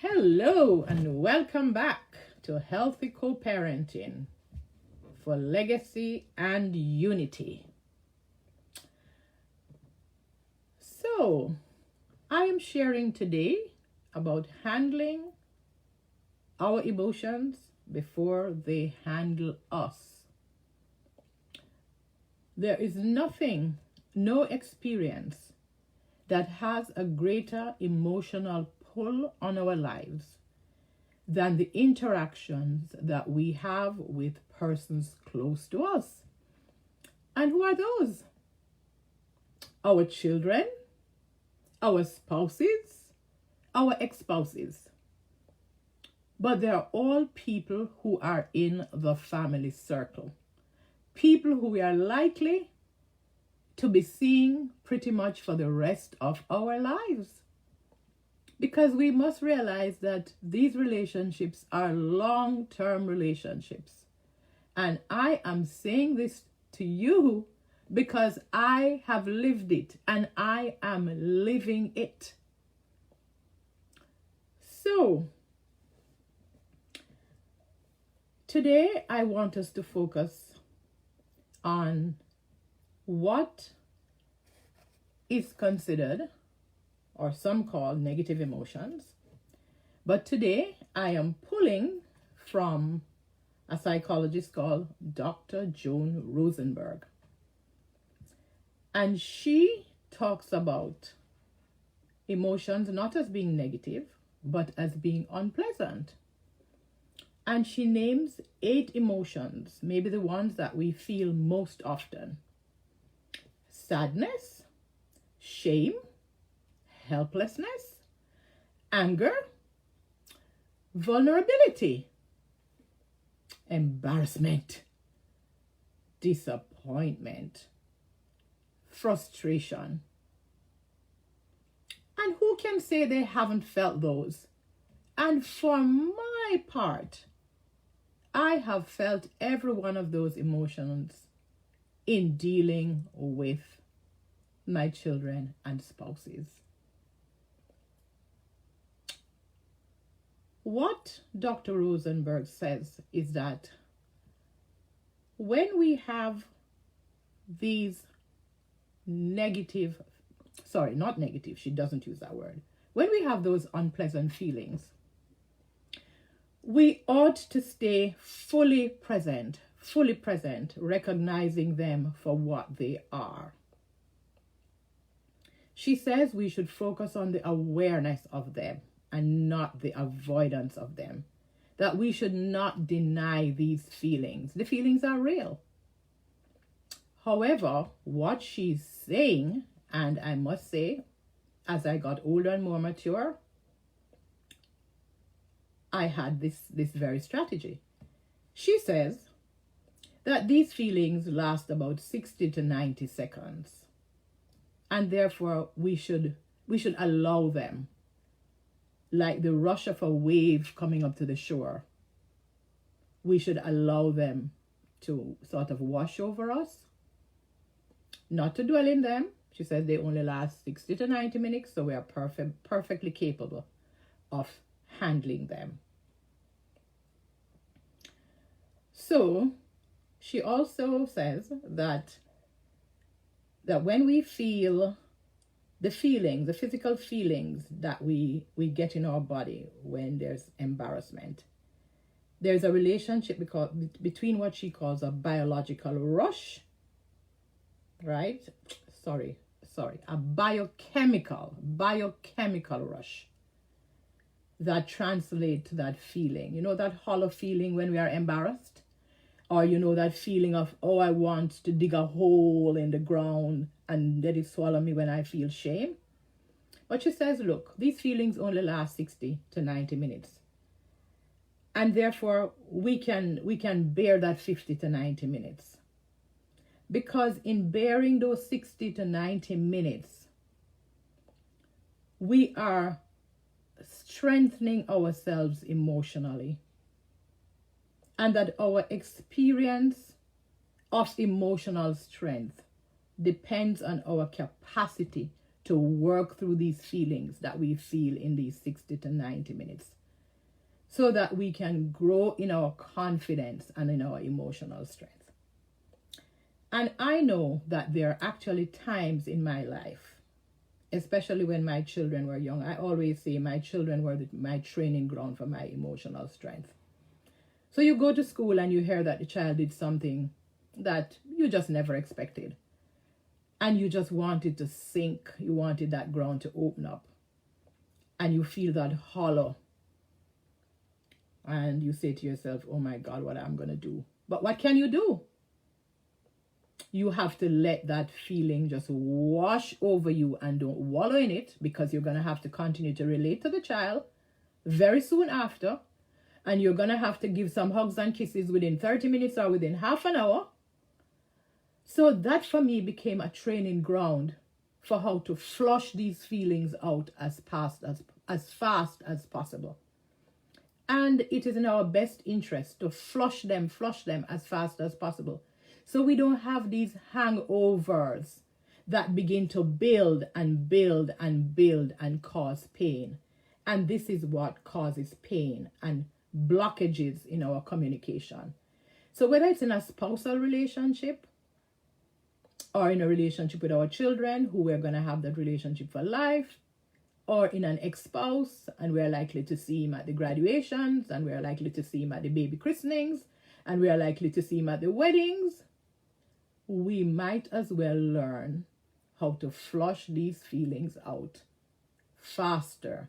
Hello and welcome back to Healthy Co-Parenting for Legacy and Unity. So, I am sharing today about handling our emotions before they handle us. There is nothing, no experience that has a greater emotional pull on our lives than the interactions that we have with persons close to us. And who are those? Our children, our spouses, our ex-spouses. But they are all people who are in the family circle. People who we are likely to be seeing pretty much for the rest of our lives. Because we must realize that these relationships are long-term relationships. And I am saying this to you because I have lived it and I am living it. So, today I want us to focus on what is considered, or some call, negative emotions. But today I am pulling from a psychologist called Dr. Joan Rosenberg. And she talks about emotions not as being negative, but as being unpleasant. And she names 8 emotions, maybe the ones that we feel most often. Sadness, shame, helplessness, anger, vulnerability, embarrassment, disappointment, frustration. And who can say they haven't felt those? And for my part, I have felt every one of those emotions in dealing with my children and spouses. What Dr. Rosenberg says is that when we have these negative, not negative, she doesn't use that word. When we have those unpleasant feelings, we ought to stay fully present, recognizing them for what they are. She says we should focus on the awareness of them and not the avoidance of them. That we should not deny these feelings. The feelings are real. However, what she's saying, and I must say, as I got older and more mature, I had this very strategy. She says that these feelings last about 60 to 90 seconds. And therefore, we should allow them, like the rush of a wave coming up to the shore. We should allow them to sort of wash over us, not to dwell in them. She says they only last 60 to 90 minutes, so we are perfectly capable of handling them. So, she also says that when we feel the feelings, the physical feelings that we get in our body when there's embarrassment, there's a relationship between what she calls a biological rush, right? A biochemical rush that translates to that feeling. You know that hollow feeling when we are embarrassed? Or you know that feeling of, oh, I want to dig a hole in the ground and let it swallow me when I feel shame. But she says, look, these feelings only last 60 to 90 minutes. And therefore, we can bear that 50 to 90 minutes. Because in bearing those 60 to 90 minutes, we are strengthening ourselves emotionally. And that our experience of emotional strength depends on our capacity to work through these feelings that we feel in these 60 to 90 minutes so that we can grow in our confidence and in our emotional strength. And I know that there are actually times in my life, especially when my children were young. I always say my children were my training ground for my emotional strength. So you go to school and you hear that the child did something that you just never expected. And you just wanted to sink. You wanted that ground to open up. And you feel that hollow. And you say to yourself, oh my God, what am I going to do? But what can you do? You have to let that feeling just wash over you and don't wallow in it, because you're going to have to continue to relate to the child very soon after. And you're going to have to give some hugs and kisses within 30 minutes or within half an hour. So that for me became a training ground for how to flush these feelings out as fast as possible. And it is in our best interest to flush them as fast as possible. So we don't have these hangovers that begin to build and build and build and cause pain. And this is what causes pain and blockages in our communication. So whether it's in a spousal relationship or in a relationship with our children, who we're going to have that relationship for life, or in an ex-spouse, and we're likely to see him at the graduations, and we're likely to see him at the baby christenings, and we're likely to see him at the weddings, we might as well learn how to flush these feelings out faster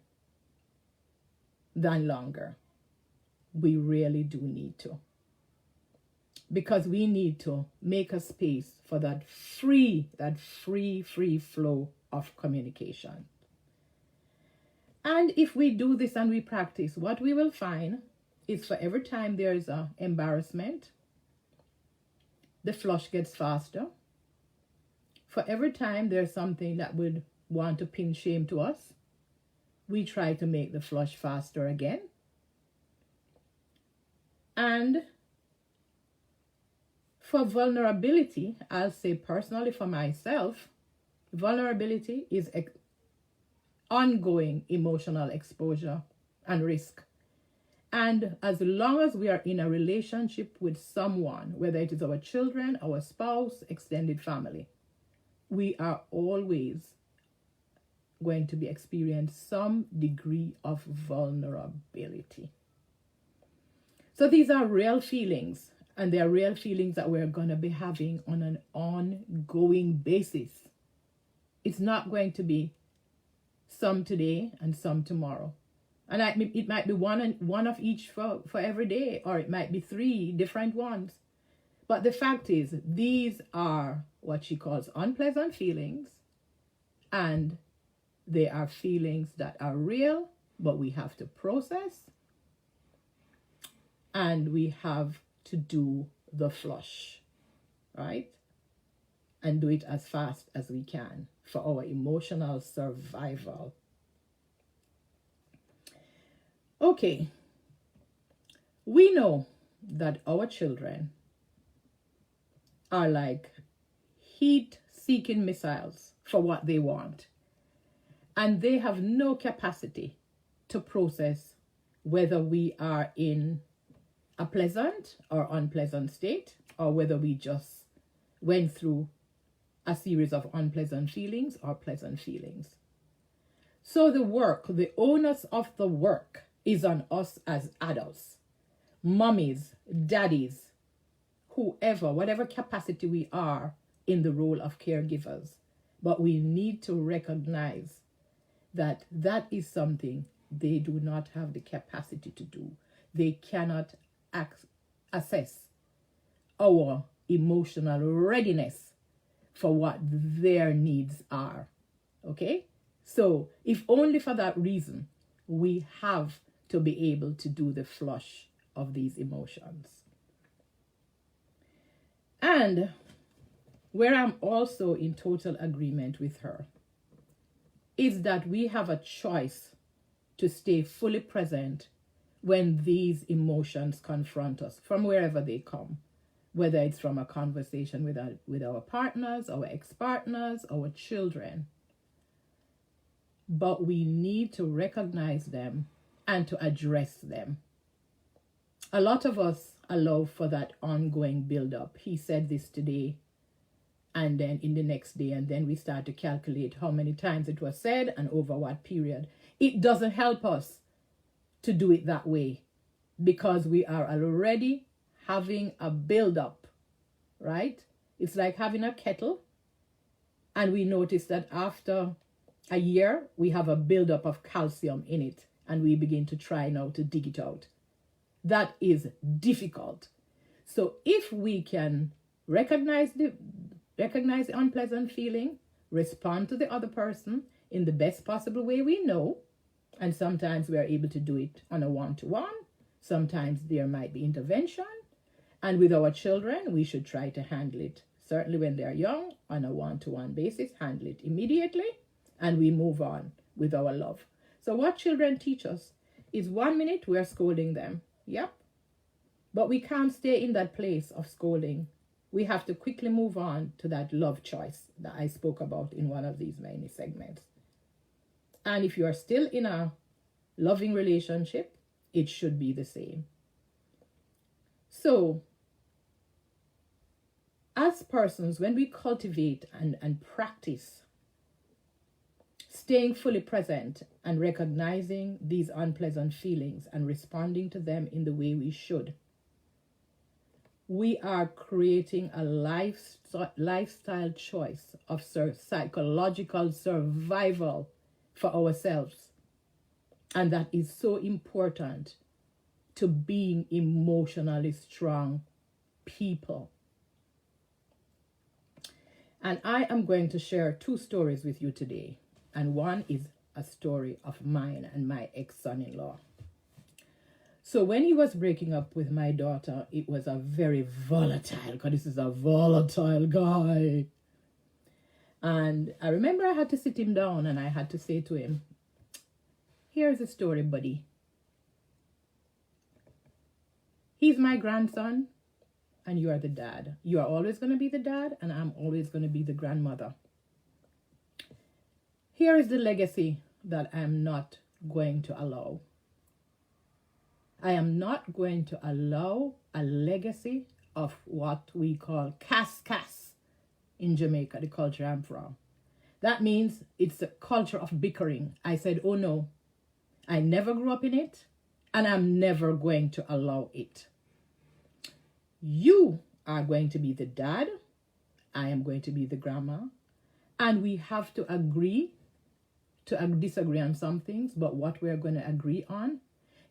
than longer. We really do need to. Because we need to make a space for that free flow of communication. And if we do this and we practice, what we will find is for every time there is an embarrassment, the flush gets faster. For every time there's something that would want to pin shame to us, we try to make the flush faster again. And for vulnerability, I'll say personally for myself, vulnerability is ongoing emotional exposure and risk. And as long as we are in a relationship with someone, whether it is our children, our spouse, extended family, we are always going to be experiencing some degree of vulnerability. So these are real feelings, and they are real feelings that we're going to be having on an ongoing basis. It's not going to be some today and some tomorrow. And it might be one of each for every day, or it might be 3 different ones. But the fact is, these are what she calls unpleasant feelings, and they are feelings that are real, but we have to process, and we have to do the flush, right? And do it as fast as we can for our emotional survival. Okay, we know that our children are like heat-seeking missiles for what they want. And they have no capacity to process whether we are in a pleasant or unpleasant state, or whether we just went through a series of unpleasant feelings or pleasant feelings. So the onus of the work is on us as adults, mummies, daddies, whoever, whatever capacity we are in the role of caregivers. But we need to recognize that that is something they do not have the capacity to do. They cannot assess our emotional readiness for what their needs are. Okay? So, if only for that reason, we have to be able to do the flush of these emotions. And where I'm also in total agreement with her is that we have a choice to stay fully present when these emotions confront us, from wherever they come, whether it's from a conversation with our partners, our ex-partners, our children. but we need to recognize them and to address them. A lot of us allow for that ongoing build-up. He said this today, and then in the next day, and then we start to calculate how many times it was said and over what period. It doesn't help us to do it that way because we are already having a build-up, right? It's like having a kettle, and we notice that after a year, we have a build-up of calcium in it, and we begin to try now to dig it out. That is difficult. So if we can recognize the unpleasant feeling, respond to the other person in the best possible way we know, and sometimes we are able to do it on a one-to-one, sometimes there might be intervention, and with our children, we should try to handle it, certainly when they're young, on a one-to-one basis, handle it immediately, and we move on with our love. So what children teach us is 1 minute we're scolding them. Yep. But we can't stay in that place of scolding. We have to quickly move on to that love choice that I spoke about in one of these many segments. And if you are still in a loving relationship, it should be the same. So, as persons, when we cultivate and practice staying fully present and recognizing these unpleasant feelings and responding to them in the way we should, we are creating a lifestyle choice of psychological survival for ourselves. And that is so important to being emotionally strong people. And I am going to share 2 stories with you today. And one is a story of mine and my ex-son-in-law. So when he was breaking up with my daughter, it was a very volatile, because this is a volatile guy. And I remember I had to sit him down and I had to say to him, here's the story, buddy. He's my grandson and you are the dad. You are always going to be the dad and I'm always going to be the grandmother. Here is the legacy that I am not going to allow. I am not going to allow a legacy of what we call cas in Jamaica, the culture I'm from. That means it's a culture of bickering. I said, oh no, I never grew up in it and I'm never going to allow it. You are going to be the dad. I am going to be the grandma. And we have to agree to disagree on some things, but what we're going to agree on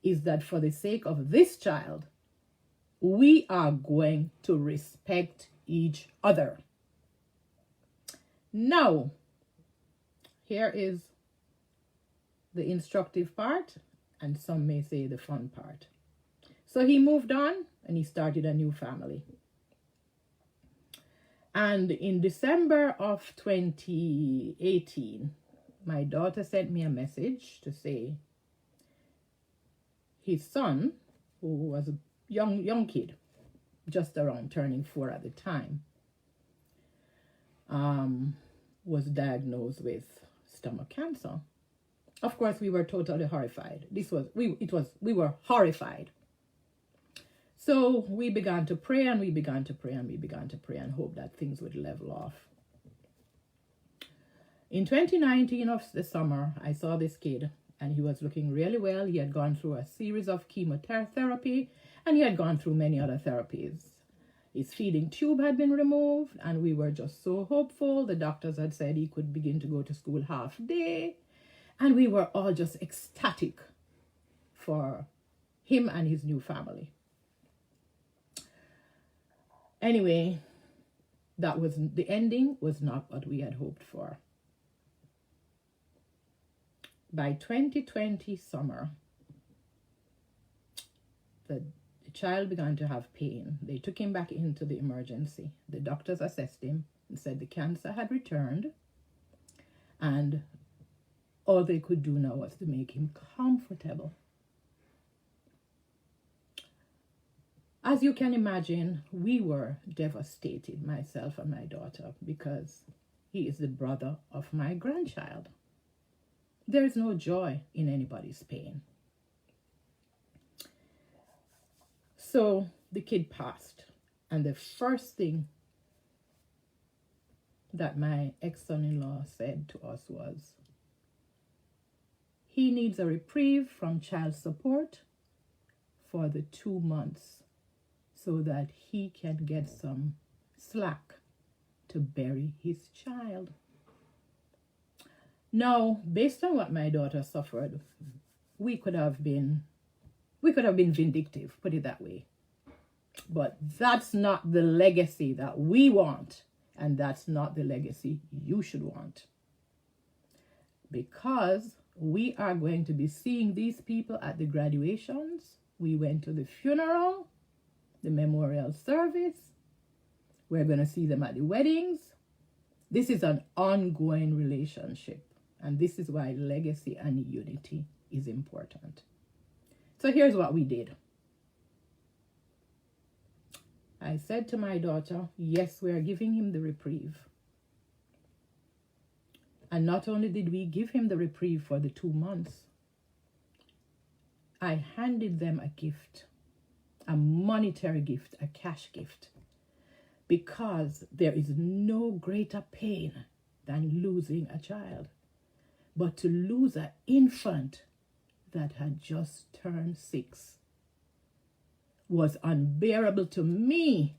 is that for the sake of this child, we are going to respect each other. Now, here is the instructive part, and some may say the fun part. So he moved on and he started a new family. And in December of 2018, my daughter sent me a message to say his son, who was a young kid, just around turning 4 at the time, was diagnosed with stomach cancer. Of course, we were totally horrified. We were horrified. So we began to pray and we began to pray and we began to pray and hope that things would level off. In 2019 of the summer, I saw this kid and he was looking really well. He had gone through a series of chemotherapy and he had gone through many other therapies. His feeding tube had been removed and we were just so hopeful. The doctors had said he could begin to go to school half day. And we were all just ecstatic for him and his new family. Anyway, the ending was not what we had hoped for. By 2020 summer, the child began to have pain. They took him back into the emergency. The doctors assessed him and said the cancer had returned and all they could do now was to make him comfortable. As you can imagine, we were devastated, myself and my daughter, because he is the brother of my grandchild. There is no joy in anybody's pain. So the kid passed, and the first thing that my ex-son-in-law said to us was, he needs a reprieve from child support for the 2 months so that he can get some slack to bury his child. Now, based on what my daughter suffered, we could have been vindictive, put it that way. But that's not the legacy that we want, and that's not the legacy you should want. Because we are going to be seeing these people at the graduations. We went to the funeral, the memorial service. We're going to see them at the weddings. This is an ongoing relationship. And this is why legacy and unity is important. So here's what we did. I said to my daughter, yes, we are giving him the reprieve. And not only did we give him the reprieve for the 2 months, I handed them a gift, a monetary gift, a cash gift, because there is no greater pain than losing a child. But to lose an infant that had just turned 6 was unbearable to me.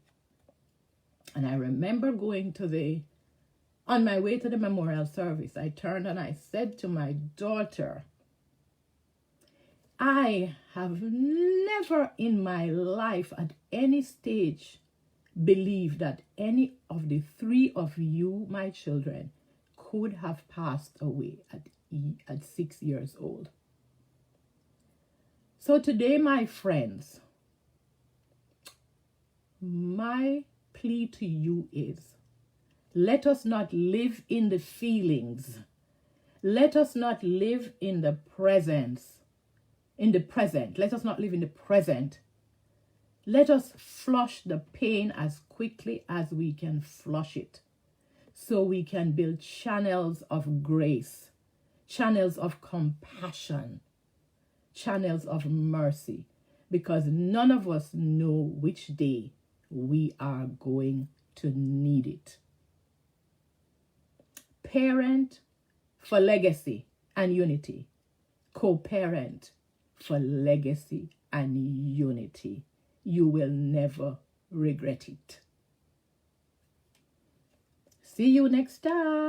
And I remember on my way to the memorial service, I turned and I said to my daughter, I have never in my life at any stage believed that any of the 3 of you, my children, could have passed away at 6 years old. So today, my friends, my plea to you is, let us not live in the feelings. Let us not live in the present. Let us not live in the present. Let us flush the pain as quickly as we can flush it, so we can build channels of grace, channels of compassion, channels of mercy, because none of us know which day we are going to need it. Parent for legacy and unity. Co-parent for legacy and unity. You will never regret it. See you next time.